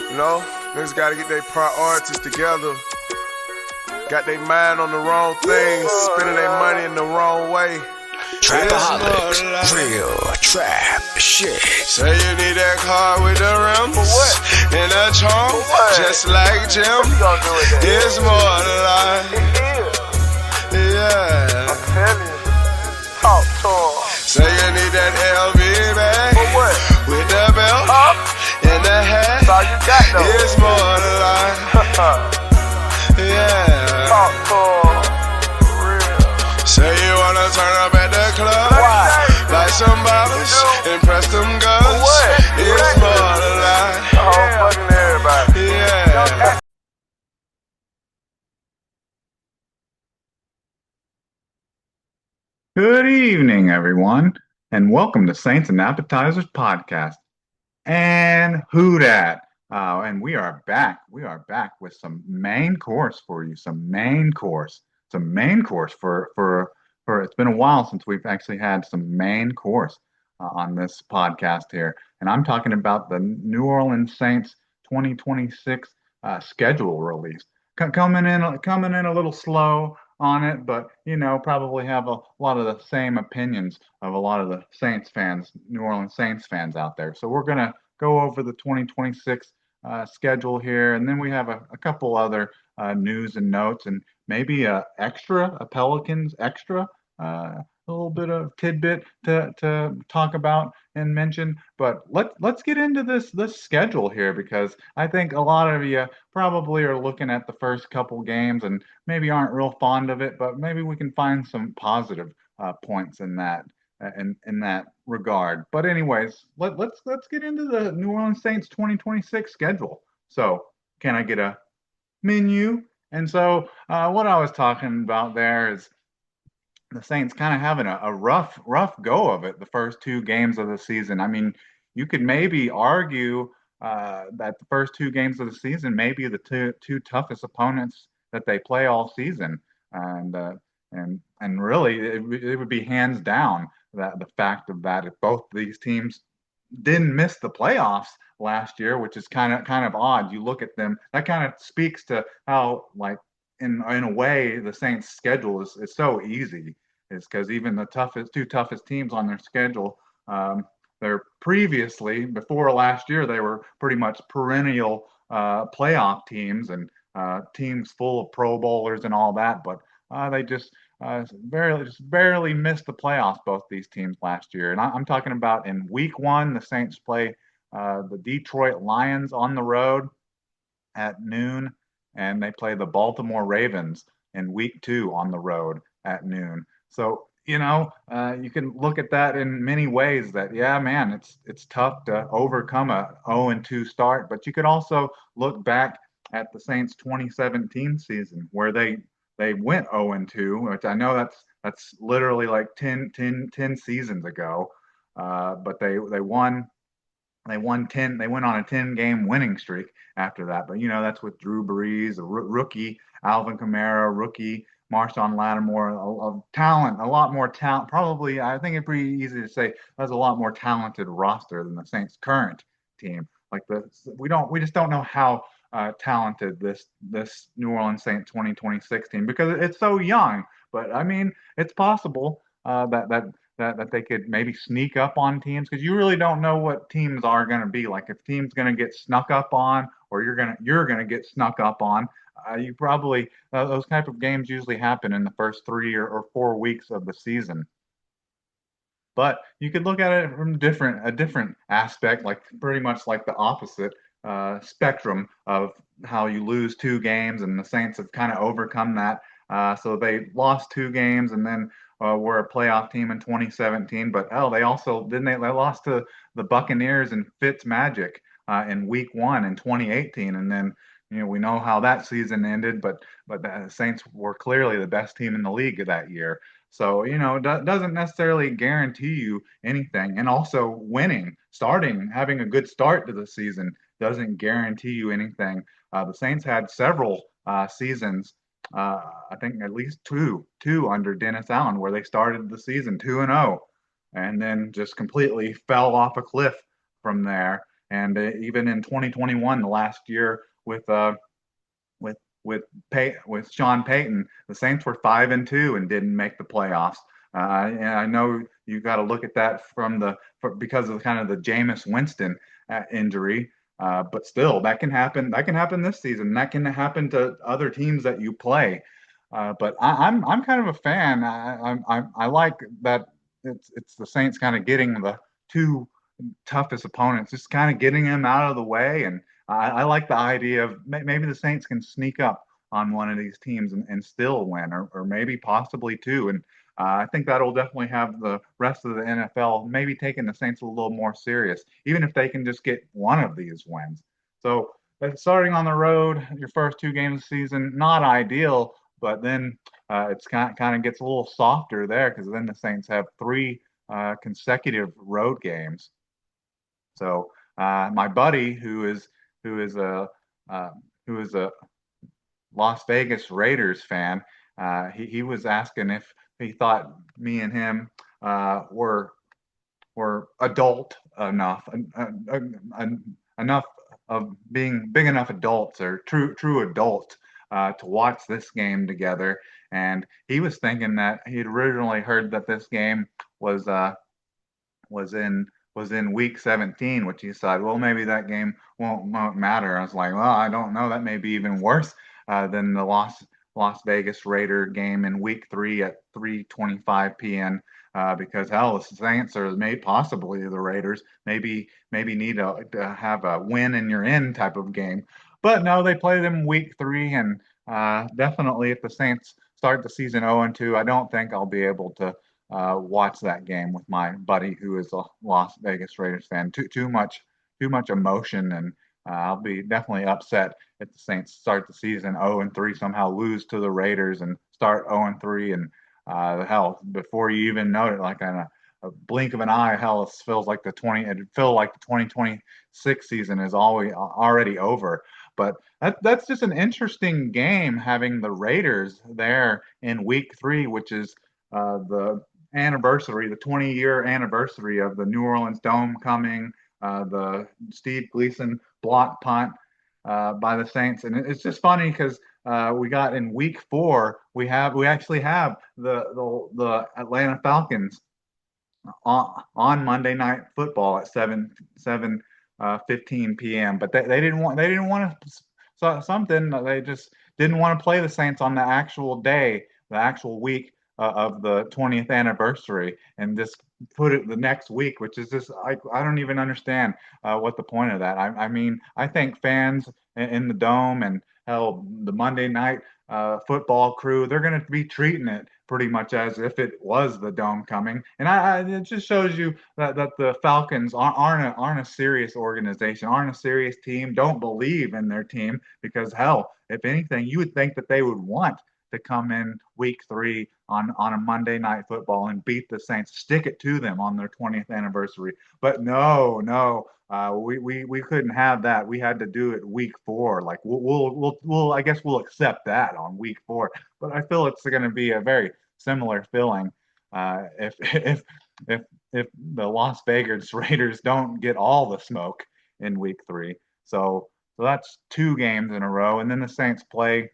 You know, niggas gotta get their priorities together. Got their mind on the wrong things, spending their money in the wrong way. Trapaholics, real trap shit. Say you need that car with the rims and a trunk, just like Jim. It's more than life. Yeah. I'm telling you. Talk to him. Say you need that LV bag with the belt and the hat. That's all you got though. It's more than life. Yeah. Talk to him. Real. Say you wanna turn up at the club, buy some bottles, impress them girls. It's more than life. Fucking everybody. Yeah. Good evening, everyone, and welcome to Saints and Appetizers podcast. And who dat? And we are back. We are back with some main course for you. Some main course for. It's been a while since we've actually had some main course on this podcast here, and I'm talking about the New Orleans Saints 2026 schedule release. Coming in a little slow on it, but probably have a lot of the same opinions of a lot of the Saints fans, New Orleans Saints fans out there. So we're gonna go over the 2026 schedule here, and then we have a couple other news and notes, and maybe a Pelicans extra, a little bit of tidbit to talk about and mention. But let's get into this schedule here, because I think a lot of you probably are looking at the first couple games and maybe aren't real fond of it, but maybe we can find some positive points in that in that regard. But anyways, let's get into the New Orleans Saints 2026 schedule. So can I get a menu? And so what I was talking about there is the Saints kind of having a rough go of it the first two games of the season. I mean, you could maybe argue that the first two games of the season may be the two toughest opponents that they play all season, and really it would be hands down that the fact of that if both these teams didn't miss the playoffs last year, which is kind of odd. You look at them, that kind of speaks to how, like, in a way, the Saints' schedule is so easy, is because even the two toughest teams on their schedule, they're previously, before last year, they were pretty much perennial playoff teams, and teams full of Pro Bowlers and all that, but they just barely missed the playoffs, both these teams last year. And I'm talking about in week one, the Saints play the Detroit Lions on the road at noon, and they play the Baltimore Ravens in week two on the road at noon. So, you can look at that in many ways that, yeah, man, it's tough to overcome a 0-2 start, but you could also look back at the Saints 2017 season where they went 0-2, which I know that's literally like 10 seasons ago. But they won 10. They went on a 10-game winning streak after that. But that's with Drew Brees, a rookie Alvin Kamara, rookie Marshawn Lattimore, a talent, a lot more talent. Probably, I think it's pretty easy to say that's a lot more talented roster than the Saints' current team. Like we just don't know how talented this New Orleans Saints 2026 team, because it's so young. But I mean, it's possible that they could maybe sneak up on teams, because you really don't know what teams are going to be. Like, if teams going to get snuck up on, or you're gonna get snuck up on. You probably those type of games usually happen in the first 3 or 4 weeks of the season. But you could look at it from a different aspect, like pretty much like the opposite spectrum of how you lose two games, and the Saints have kind of overcome that. So they lost two games, and then were a playoff team in 2017. But they also didn't they lost to the Buccaneers and Fitz Magic in week one in 2018, and then we know how that season ended. But the Saints were clearly the best team in the league that year. So, doesn't necessarily guarantee you anything. And also having a good start to the season doesn't guarantee you anything. The Saints had several seasons, I think at least two under Dennis Allen, where they started the season 2-0, and then just completely fell off a cliff from there. And even in 2021, the last year with with Sean Payton, the Saints were 5-2 and didn't make the playoffs. And I know you got to look at that because of kind of the Jameis Winston injury. But still, that can happen. That can happen this season. That can happen to other teams that you play. But I'm kind of a fan. I like that it's the Saints kind of getting the two toughest opponents, just kind of getting them out of the way. And I like the idea of maybe the Saints can sneak up on one of these teams and still win, or maybe possibly two. And I think that'll definitely have the rest of the NFL maybe taking the Saints a little more serious, even if they can just get one of these wins. So starting on the road, your first two games of the season, not ideal, but then it's kind of gets a little softer there because then the Saints have three consecutive road games. So my buddy, who is a uh, who is a Las Vegas Raiders fan, he was asking if he thought me and him were adult enough, enough of being big enough adults or true adults to watch this game together. And he was thinking that he'd originally heard that this game was was in was in week 17, which he said, well, maybe that game won't matter. I was like, well, I don't know. That may be even worse than the Las Vegas Raider game in week 3 at 3:25 p.m. Because hell, the Saints or maybe possibly the Raiders maybe need to have a win and you're in type of game. But no, they play them week 3, and definitely if the Saints start the season 0-2, I don't think I'll be able to watch that game with my buddy who is a Las Vegas Raiders fan. Too much emotion, and I'll be definitely upset if the Saints start the season 0-3, somehow lose to the Raiders and start 0-3, and hell, before you even know it, like on a blink of an eye, hell, it feel like the 2026 season is already over. But that's just an interesting game having the Raiders there in week 3, which is the 20-year anniversary of the New Orleans Dome coming, the Steve Gleason block punt by the Saints, and it's just funny because we got in week 4, we actually have the Atlanta Falcons on Monday Night Football at 15 p.m. But they didn't want to something they just didn't want to play the Saints on the actual day, the actual week of the 20th anniversary, and just put it the next week, which is just I don't even understand what the point of that. I mean, I think fans in the dome and hell the Monday night football crew, they're going to be treating it pretty much as if it was the dome coming. And it just shows you that the Falcons aren't a serious organization, aren't a serious team, don't believe in their team because hell, if anything, you would think that they would want to come in week 3 on a Monday night football and beat the Saints, stick it to them on their 20th anniversary. But no, we couldn't have that. We had to do it week 4. Like we'll I guess we'll accept that on week 4. But I feel it's going to be a very similar feeling if if the Las Vegas Raiders don't get all the smoke in week 3. So that's 2 games in a row, and then the Saints play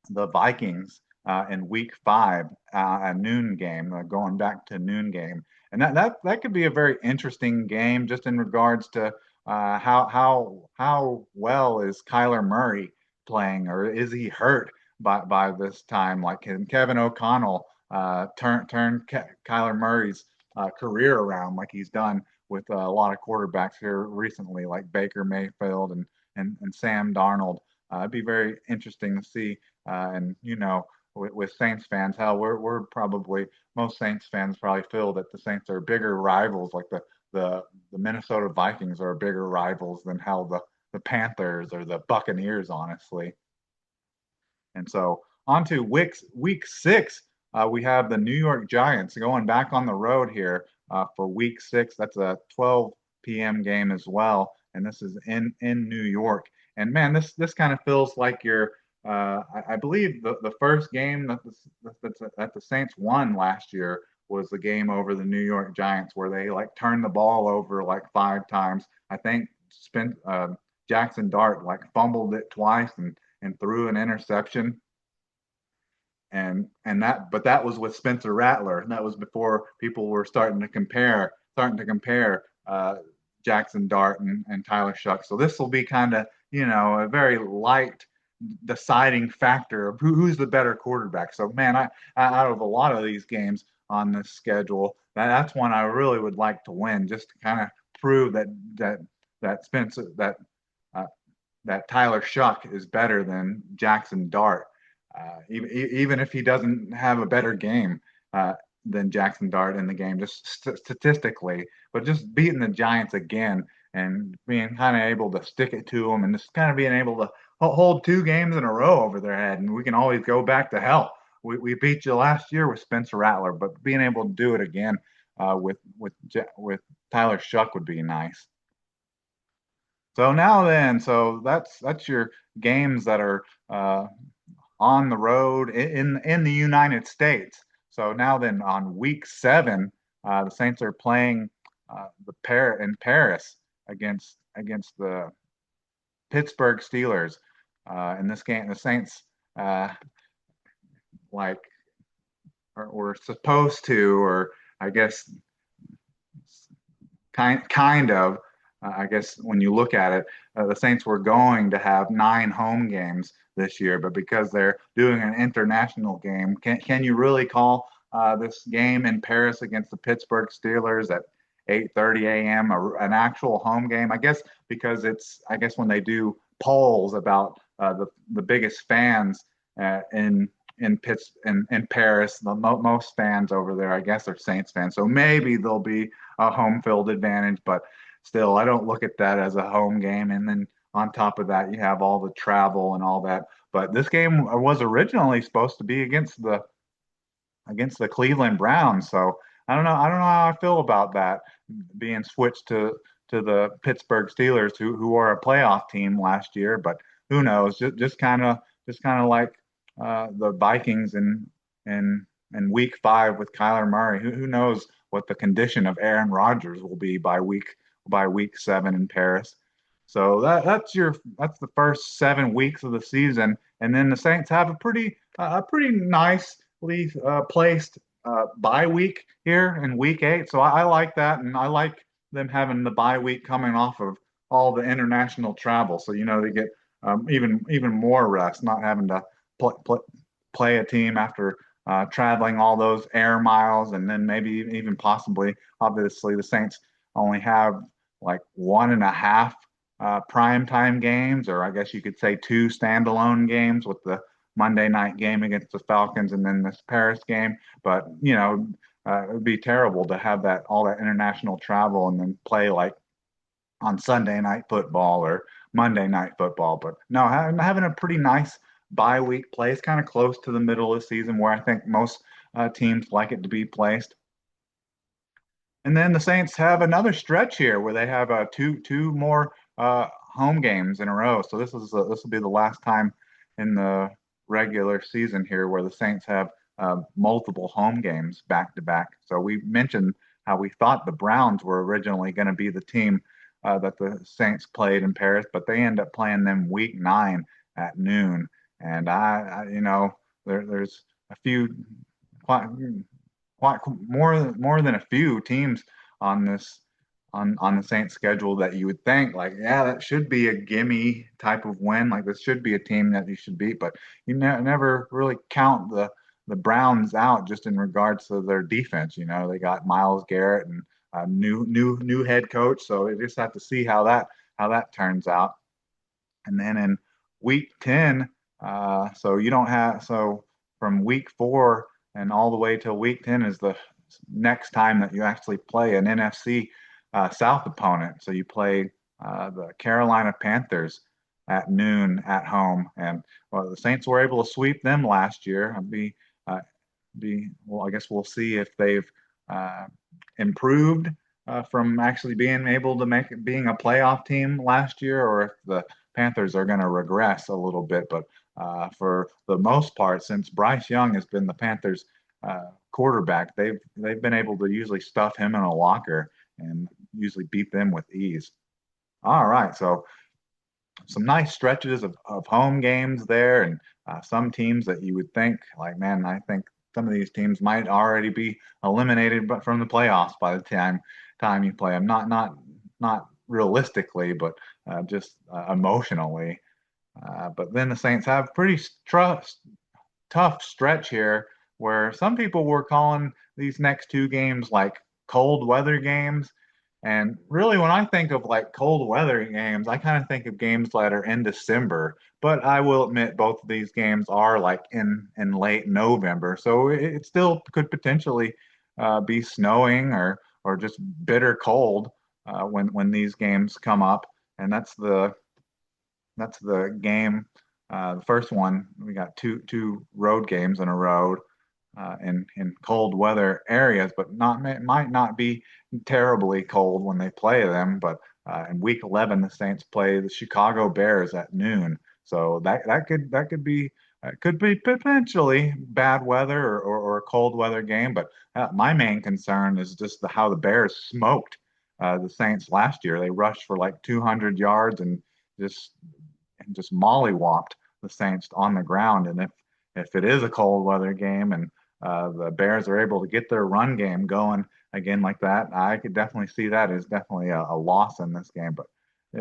the Vikings in week 5, a noon game, going back to noon game, and that could be a very interesting game just in regards to how well is Kyler Murray playing, or is he hurt by this time? Like, can Kevin O'Connell Kyler Murray's career around like he's done with a lot of quarterbacks here recently, like Baker Mayfield and Sam Darnold? It'd be very interesting to see. And with Saints fans, hell, we're probably most Saints fans probably feel that the Saints are bigger rivals, like the Minnesota Vikings are bigger rivals than how the Panthers or the Buccaneers, honestly. And so on to week 6, we have the New York Giants going back on the road here for week 6. That's a 12 p.m. game as well, and this is in New York. And man, this kind of feels like I believe the first game that the Saints won last year was the game over the New York Giants where they like turned the ball over like 5 times. I think Jackson Dart like fumbled it twice and threw an interception. But that was with Spencer Rattler, and that was before people were starting to compare Jackson Dart and Tyler Shuck. So this will be kind of a very light deciding factor of who's the better quarterback. So man, out of a lot of these games on this schedule, that's one I really would like to win, just to kind of prove that Spencer uh, that Tyler Shuck is better than Jackson Dart, even if he doesn't have a better game than Jackson Dart in the game, just statistically. But just beating the Giants again and being kind of able to stick it to them, and just kind of being able to hold 2 games in a row over their head, and we can always go back to hell. We beat you last year with Spencer Rattler, but being able to do it again with Tyler Shuck would be nice. So that's your games that are on the road in the United States. So now then, on week 7, the Saints are playing in Paris against the Pittsburgh Steelers. In this game, the Saints like were supposed to, or I guess kind of. I guess when you look at it, the Saints were going to have 9 home games this year, but because they're doing an international game, can you really call this game in Paris against the Pittsburgh Steelers at 8:30 a.m. An actual home game? I guess because I guess when they do polls about the biggest fans in Paris, most fans over there, I guess, are Saints fans. So maybe there'll be a home field advantage, but still, I don't look at that as a home game. And then on top of that, you have all the travel and all that. But this game was originally supposed to be against the Cleveland Browns. So I don't know how I feel about that being switched to the Pittsburgh Steelers, who are a playoff team last year. But who knows? Just kind of like the Vikings in week 5 with Kyler Murray. Who knows what the condition of Aaron Rodgers will be by week 7 in Paris. So that's the first 7 weeks of the season, and then the Saints have a pretty nicely placed bye week here in week 8. So I like that, and I like them having the bye week coming off of all the international travel. So they get even more rest, not having to play a team after traveling all those air miles, and then maybe even possibly, obviously, the Saints only have like 1.5 prime time games, or I guess you could say 2 standalone games with the Monday night game against the Falcons and then this Paris game. But it would be terrible to have all that international travel and then play like on Sunday night football or Monday night football. But no, having a pretty nice bye week place, kind of close to the middle of the season where I think most teams like it to be placed. And then the Saints have another stretch here where they have two more home games in a row. So this will be the last time in the regular season here where the Saints have multiple home games back to back. So we mentioned how we thought the Browns were originally going to be the team that the Saints played in Paris, but they end up playing them week 9 at noon. And there's a few quite more than a few teams on the Saints schedule that you would think like, yeah, that should be a gimme type of win. Like this should be a team that you should beat, but you never really count the Browns out just in regards to their defense. They got Myles Garrett and a new head coach, so they just have to see how that turns out. And then in week 10, so from week 4 and all the way till week 10 is the next time that you actually play an NFC South opponent. So you play the Carolina Panthers at noon at home, and the Saints were able to sweep them last year. Well, I guess we'll see if they've improved from actually being able to being a playoff team last year, or if the Panthers are going to regress a little bit. But for the most part, since Bryce Young has been the Panthers quarterback, they've been able to usually stuff him in a locker and usually beat them with ease. All right, so some nice stretches of home games there, and some teams that you would think, like, man, I think some of these teams might already be eliminated, but from the playoffs by the time you play them. Not realistically, but just emotionally. But then the Saints have pretty tough stretch here where some people were calling these next two games like cold weather games. And really, when I think of like cold weather games, I kind of think of games that are in December. But I will admit both of these games are like in late November, so it still could potentially be snowing or just bitter cold when these games come up. And that's the game. The first one, we got two road games in a row in cold weather areas, but might not be terribly cold when they play them. But in Week 11, the Saints play the Chicago Bears at noon, so that could be potentially bad weather or a cold weather game. But my main concern is just how the Bears smoked the Saints last year. They rushed for like 200 yards just just mollywopped the Saints on the ground. And if it is a cold weather game and the Bears are able to get their run game going again like that, I could definitely see that as definitely a loss in this game. But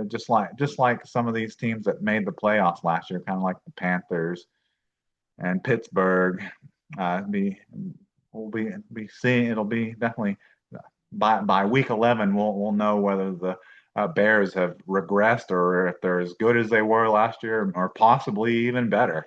just like some of these teams that made the playoffs last year, kind of like the Panthers and Pittsburgh, be we'll be seeing it'll be definitely by week 11 we'll know whether the Bears have regressed or if they're as good as they were last year or possibly even better.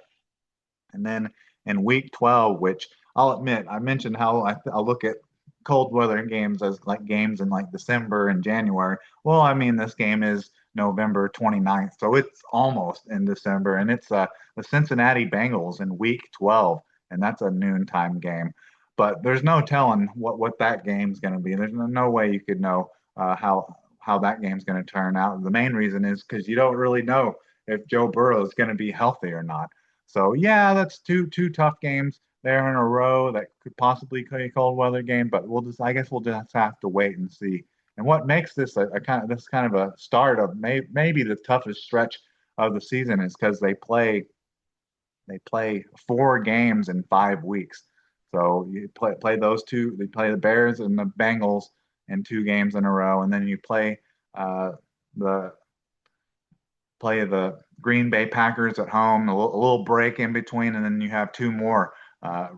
And then in week 12, which I'll admit, I mentioned how I look at cold weather games as like games in like December and January. Well, I mean, this game is November 29th, so it's almost in December, and it's the Cincinnati Bengals in week 12, and that's a noontime game. But there's no telling what that game's going to be. There's no way you could know how that game's going to turn out. The main reason is because you don't really know if Joe Burrow is going to be healthy or not. So yeah, that's two tough games there in a row that could possibly be a cold weather game, but I guess we'll just have to wait and see. And what makes this a kind of a start of maybe the toughest stretch of the season is because they play 4 games in 5 weeks. So you play those two. They play the Bears and the Bengals in 2 games in a row, and then you uh, the the Green Bay Packers at home, a little break in between, and then you have 2 more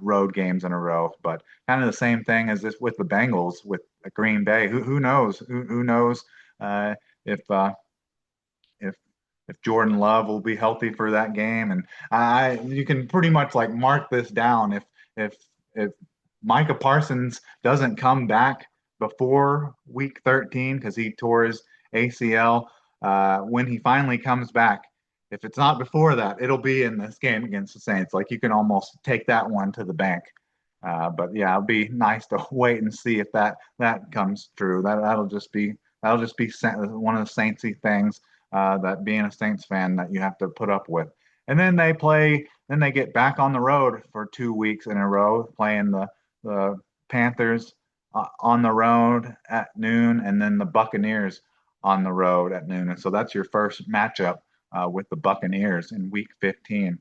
road games in a row. But kind of the same thing as this with the Bengals with Green Bay. Who knows? Who knows uh, if if if Jordan Love will be healthy for that game? And you can pretty much like mark this down if if Micah Parsons doesn't come back before week 13 because he tore his ACL. When he finally comes back, if it's not before that, it'll be in this game against the Saints. Like you can almost take that one to the bank. But yeah, it'll be nice to wait and see if that comes true. That'll just be one of the Saintsy things that being a Saints fan that you have to put up with. And then they get back on the road for 2 weeks in a row, playing the Panthers on the road at noon, and then the Buccaneers on the road at noon. And so that's your first matchup with the Buccaneers in Week 15.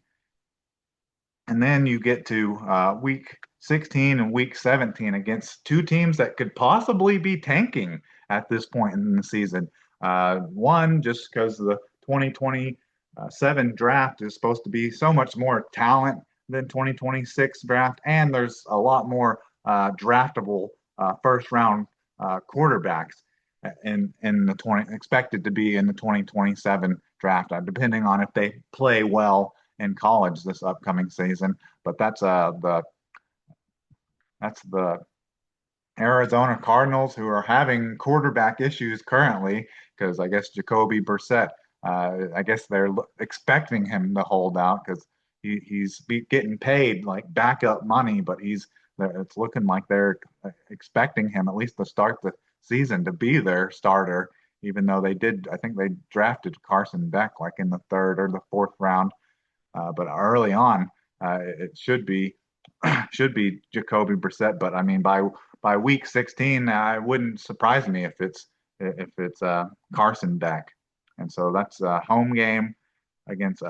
And then you get to Week 16 and Week 17 against two teams that could possibly be tanking at this point in the season. One, just because the 2027 draft is supposed to be so much more talent than 2026 draft, and there's a lot more draftable first round quarterbacks in the 20 expected to be in the 2027 draft, depending on if they play well in college this upcoming season. But that's the Arizona Cardinals, who are having quarterback issues currently because I guess Jacoby Brissett. I guess they're expecting him to hold out because he's getting paid like backup money, but it's looking like they're expecting him at least to start the season to be their starter, even though I think they drafted Carson Beck like in the third or the fourth round. But early on, it should be Jacoby Brissett. But I mean, by week 16, it wouldn't surprise me if it's Carson Beck. And so that's a home game against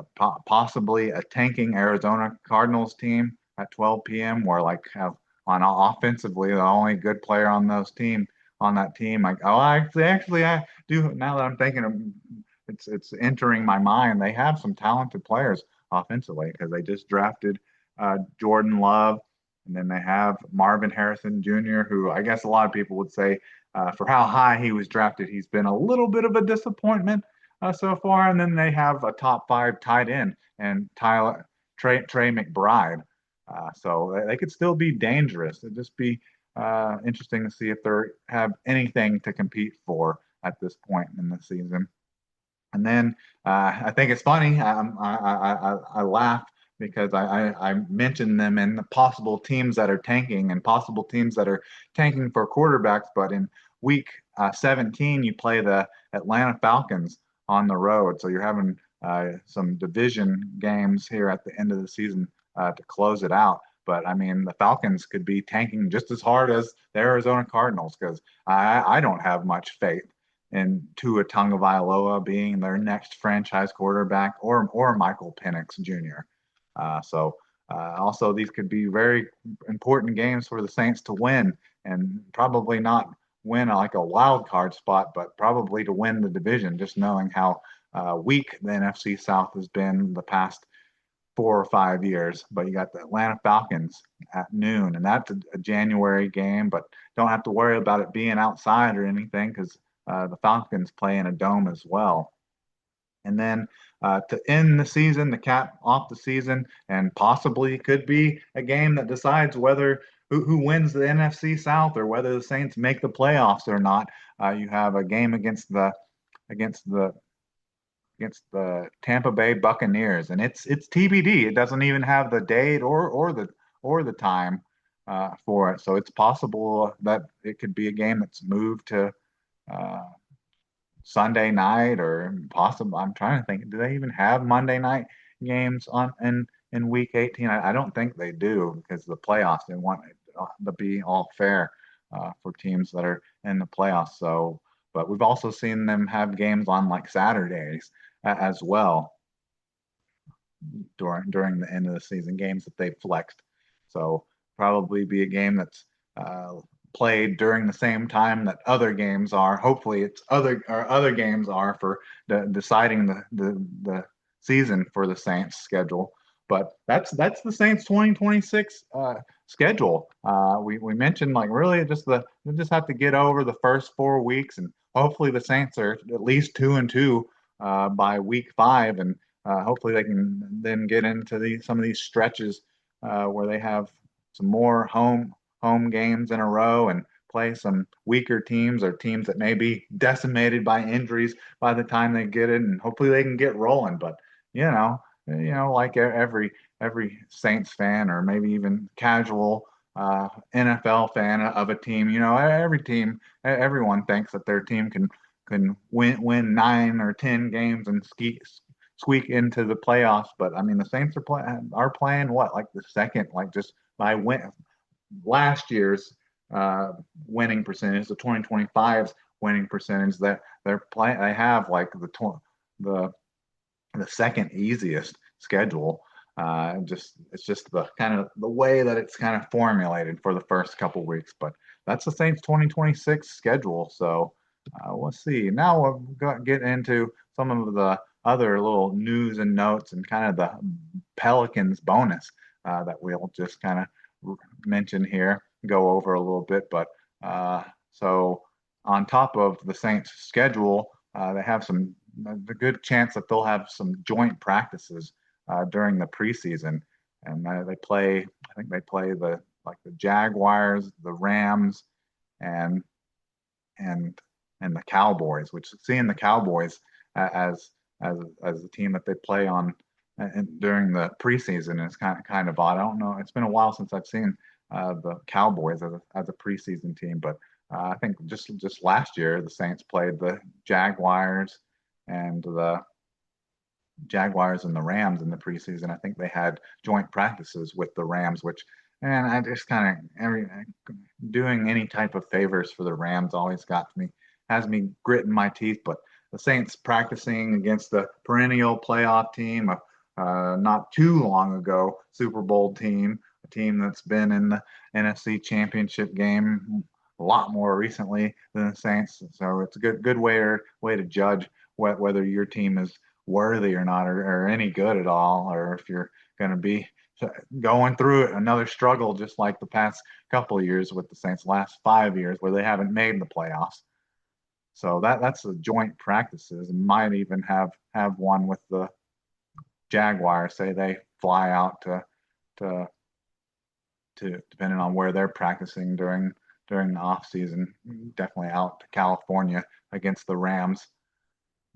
possibly a tanking Arizona Cardinals team at 12 p.m. where like have on offensively the only good player on that team. Like, oh, actually I do now that I'm thinking of it's entering my mind. They have some talented players offensively because they just drafted Jordan Love, and then they have Marvin Harrison Jr., who I guess a lot of people would say for how high he was drafted, he's been a little bit of a disappointment so far. And then they have a top five tight end and Trey McBride. So they could still be dangerous. It'd just be interesting to see if they have anything to compete for at this point in the season. And then I think it's funny. I laugh because I mentioned them in the possible teams that are tanking and possible teams that are tanking for quarterbacks. But in week 17, you play the Atlanta Falcons on the road. So you're having some division games here at the end of the season to close it out. But I mean, the Falcons could be tanking just as hard as the Arizona Cardinals because I don't have much faith in Tua Tagovailoa being their next franchise quarterback or Michael Penix Jr. Also, these could be very important games for the Saints to win, and probably not win like a wild card spot, but probably to win the division. Just knowing how weak the NFC South has been the past 4 or 5 years. But you got the Atlanta Falcons at noon, and that's a January game, but don't have to worry about it being outside or anything because the Falcons play in a dome as well. And then to end the season, the cap off the season, and possibly could be a game that decides whether who wins the NFC South or whether the Saints make the playoffs or not. You have a game against the Tampa Bay Buccaneers, and it's TBD. It doesn't even have the date or the time for it. So it's possible that it could be a game that's moved to uh, Sunday night or possible. I'm trying to think. Do they even have Monday night games on in week 18? I don't think they do because the playoffs. They want it to be all fair for teams that are in the playoffs. So, but we've also seen them have games on like Saturdays as well during the end of the season, games that they flexed. So probably be a game that's uh, played during the same time that other games are. Hopefully, it's other games are for deciding the season for the Saints schedule. But that's the Saints 2026 schedule. We mentioned like really just we just have to get over the first 4 weeks, and hopefully the Saints are at least 2-2 by week 5, and hopefully they can then get into some of these stretches where they have some more home games in a row and play some weaker teams or teams that may be decimated by injuries by the time they get it, and hopefully they can get rolling. But like every Saints fan or maybe even casual NFL fan of a team, everyone thinks that their team can win 9 or 10 games and squeak into the playoffs. But I mean, the Saints are playing what, like the second, like just by last year's winning percentage, the 2025's winning percentage that they have like the second easiest schedule. It's just the kind of the way that it's kind of formulated for the first couple weeks. But that's the Saints 2026 schedule. So we'll see. Now we'll get into some of the other little news and notes and kind of the Pelicans bonus that we'll just kind of mention here, go over a little bit. But so on top of the Saints schedule, they have the good chance that they'll have some joint practices during the preseason, and I think they play the Jaguars, the Rams, and the Cowboys. Which seeing the Cowboys as the team that they play on during the preseason is kind of odd. I don't know. It's been a while since I've seen the Cowboys as a preseason team, but I think just last year the Saints played the Jaguars and the Rams in the preseason. I think they had joint practices with the Rams, and I just kind of doing any type of favors for the Rams always has me gritting my teeth. But the Saints practicing against the perennial playoff team, not too long ago Super Bowl team, a team that's been in the NFC Championship game a lot more recently than the Saints. So it's a good way to judge whether your team is worthy or not, or any good at all, or if you're going to be going through it, another struggle just like the past couple of years with the Saints, last 5 years where they haven't made the playoffs. So that's the joint practices. Might even have one with the Jaguars. Say they fly out to depending on where they're practicing during the off season, definitely out to California against the Rams.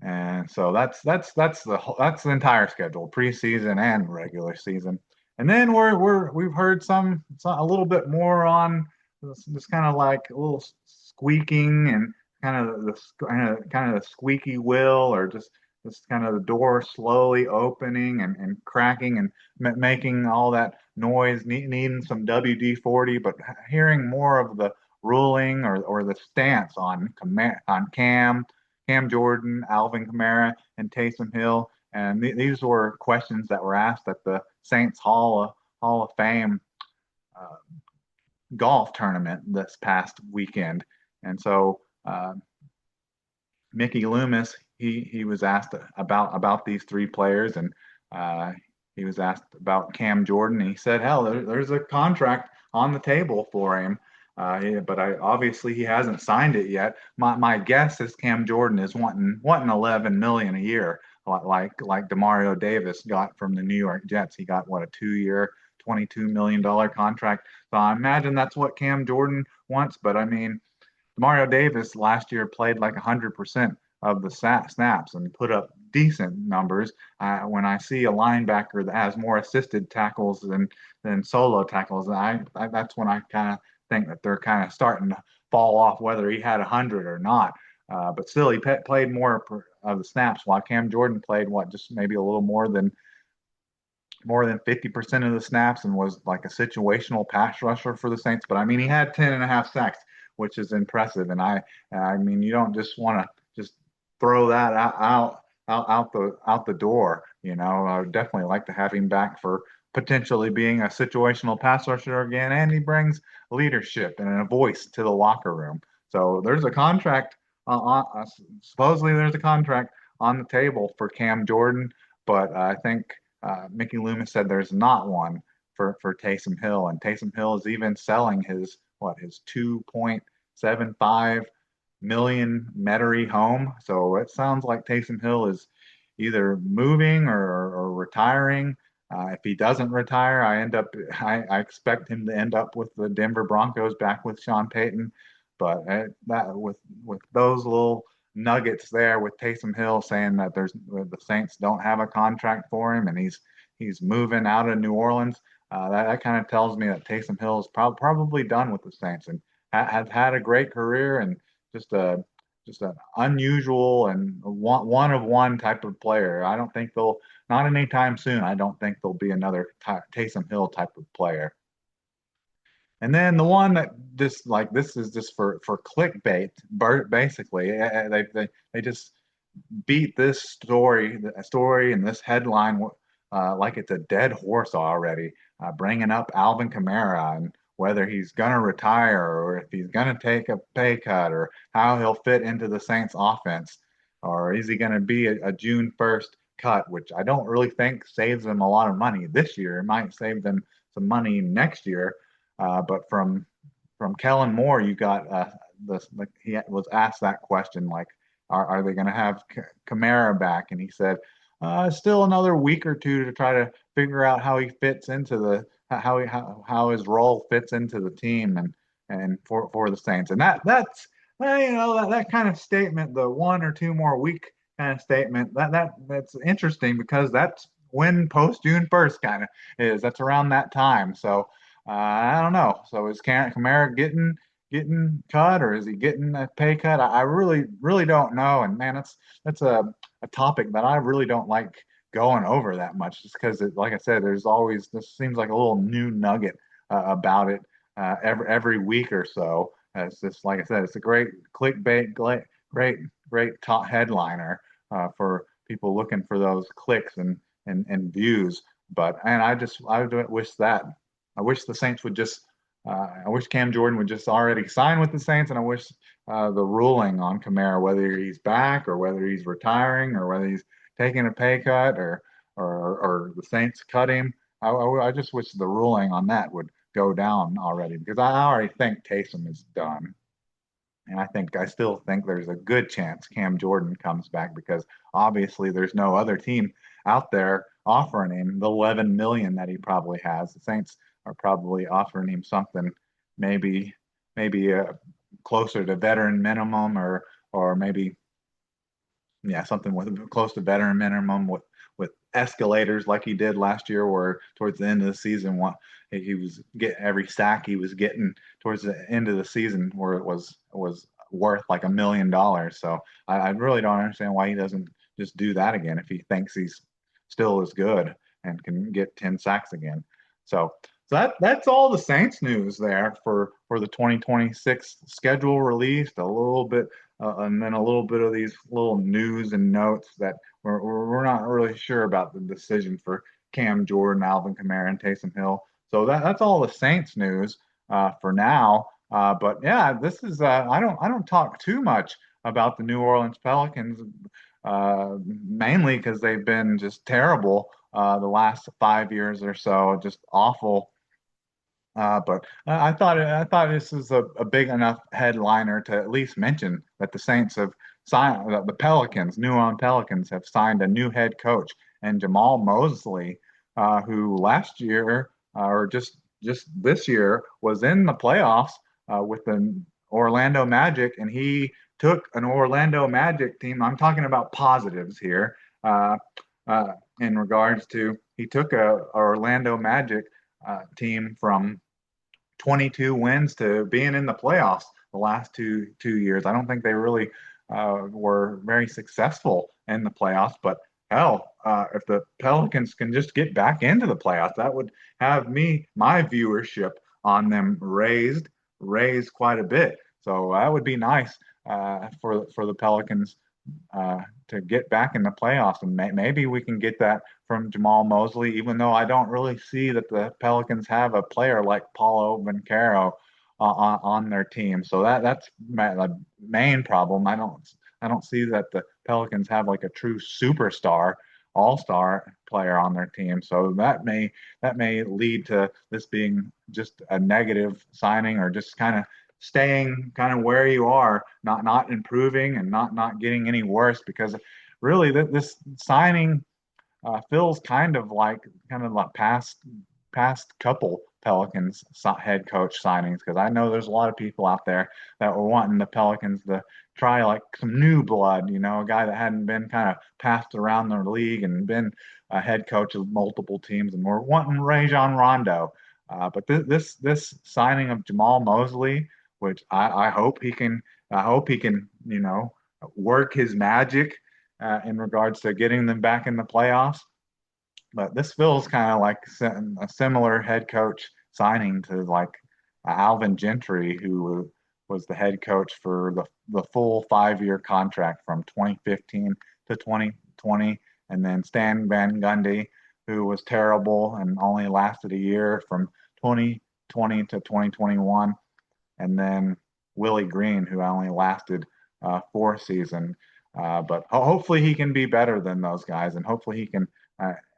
And so that's the entire schedule, preseason and regular season. And then we've heard some a little bit more on this kind of like a little squeaking and kind of the squeaky wheel, or just kind of the door slowly opening and cracking and making all that noise, needing some WD-40, but hearing more of the ruling or the stance on Cam Jordan, Alvin Kamara, and Taysom Hill. And these were questions that were asked at the Saints Hall of Fame uh, golf tournament this past weekend. And so Mickey Loomis, he was asked about these three players, and he was asked about Cam Jordan. And he said, "Hell, there's a contract on the table for him." But obviously he hasn't signed it yet. My guess is Cam Jordan is wanting 11 million a year, like Demario Davis got from the New York Jets. He got a 2-year, $22 million contract. So I imagine that's what Cam Jordan wants. But I mean, Demario Davis last year played like 100% of the snaps and put up decent numbers. When I see a linebacker that has more assisted tackles than solo tackles, that's when I kind of think that they're kind of starting to fall off, whether he had 100 or not. But still, he played more of the snaps, while Cam Jordan played just maybe a little more than 50% of the snaps, and was like a situational pass rusher for the Saints. But I mean, he had 10 and a half sacks, which is impressive. And I mean, you don't just want to just throw that out the door. I would definitely like to have him back for potentially being a situational pass rusher again. And he brings leadership and a voice to the locker room. So there's a contract supposedly there's a contract on the table for Cam Jordan, but I think Mickey Loomis said there's not one for Taysom Hill, and Taysom Hill is even selling his 2.75 million Metairie home. So it sounds like Taysom Hill is either moving or retiring. If he doesn't retire, I expect him to end up with the Denver Broncos back with Sean Payton. But that with those little nuggets there, with Taysom Hill saying that the Saints don't have a contract for him and he's moving out of New Orleans, that kind of tells me that Taysom Hill is probably done with the Saints and has had a great career, and just an unusual and one of one type of player. I don't think they'll not anytime soon. I don't think there'll be another Taysom Hill type of player. And then the one that this is just for clickbait, basically. They just beat this story and this headline like it's a dead horse already, bringing up Alvin Kamara and whether he's going to retire or if he's going to take a pay cut or how he'll fit into the Saints offense, or is he going to be a June 1st cut, which I don't really think saves them a lot of money this year. It might save them some money next year. But from Kellen Moore, you got he was asked that question, like, are they going to have Kamara back? And he said, still another week or two to try to figure out how he fits into how his role fits into the team and for the Saints. And that's that kind of statement, the 1 or 2 more week kind of statement, that's interesting because that's when post June 1st kind of is. That's around that time. So I don't know. So is Kamara getting cut, or is he getting a pay cut? I really don't know. And man, that's a topic that I really don't like going over that much, just because like I said, there's always this seems like a little new nugget about it every week or so. It's just like I said, it's a great clickbait, great great top headliner for people looking for those clicks and views. But and I wish that I wish the Saints would just I wish Cam Jordan would just already sign with the Saints, and I wish the ruling on Kamara, whether he's back or whether he's retiring or whether he's taking a pay cut or the Saints cut him. I just wish the ruling on that would go down already because I already think Taysom is done. And I still think there's a good chance Cam Jordan comes back because obviously there's no other team out there offering him the 11 million that he probably has. The Saints are probably offering him something maybe closer to veteran minimum or maybe yeah, something with close to veteran minimum with escalators like he did last year, where towards the end of the season, what he was getting every sack he was getting towards the end of the season, where it was worth like $1 million. So I really don't understand why he doesn't just do that again if he thinks he's still as good and can get 10 sacks again. So that's all the Saints news there for the 2026 schedule released. A little bit, and then a little bit of these little news and notes that we're not really sure about the decision for Cam Jordan, Alvin Kamara, and Taysom Hill. So that's all the Saints news for now. But yeah, this is I don't talk too much about the New Orleans Pelicans, mainly because they've been just terrible the last 5 years or so, just awful. But I thought this is a big enough headliner to at least mention that the Saints have signed that the Pelicans, New Orleans Pelicans, have signed a new head coach, and Jamal Mosley, who last year or just this year was in the playoffs with the Orlando Magic, and he took an Orlando Magic team. I'm talking about positives here. In regards to he took a Orlando Magic team from 22 wins to being in the playoffs the last two years. I don't think they really were very successful in the playoffs, but hell, if the Pelicans can just get back into the playoffs, that would have my viewership on them raised quite a bit. So that would be nice for the Pelicans to get back in the playoffs, and maybe we can get that from Jamal Mosley. Even though I don't really see that the Pelicans have a player like Paulo Banchero on their team, so that's the main problem. I don't see that the Pelicans have like a true superstar, all-star player on their team. So that may lead to this being just a negative signing or just kind of staying kind of where you are, not improving and not getting any worse, because really this signing feels kind of like past couple Pelicans head coach signings, because I know there's a lot of people out there that were wanting the Pelicans to try like some new blood, a guy that hadn't been kind of passed around the league and been a head coach of multiple teams, and we're wanting Rajon Rondo. But this signing of Jamal Mosley, which I hope he can, work his magic in regards to getting them back in the playoffs. But this feels kind of like a similar head coach signing to like Alvin Gentry, who was the head coach for the full 5 year contract from 2015 to 2020, and then Stan Van Gundy, who was terrible and only lasted a year from 2020 to 2021, and then Willie Green, who only lasted 4 seasons. But hopefully he can be better than those guys, and hopefully he can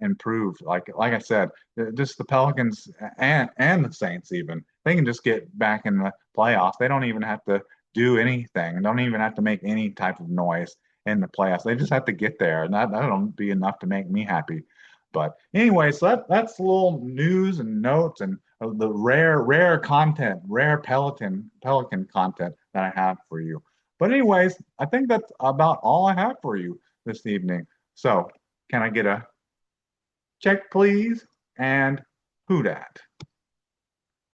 improve. Like I said, just the Pelicans and the Saints, even they can just get back in the playoffs. They don't even have to do anything. Don't even have to make any type of noise in the playoffs. They just have to get there, and that'll be enough to make me happy. But anyway, so that's a little news and notes and the rare content, rare Pelican content that I have for you. But anyways, I think that's about all I have for you this evening. So can I get a check, please? And who dat?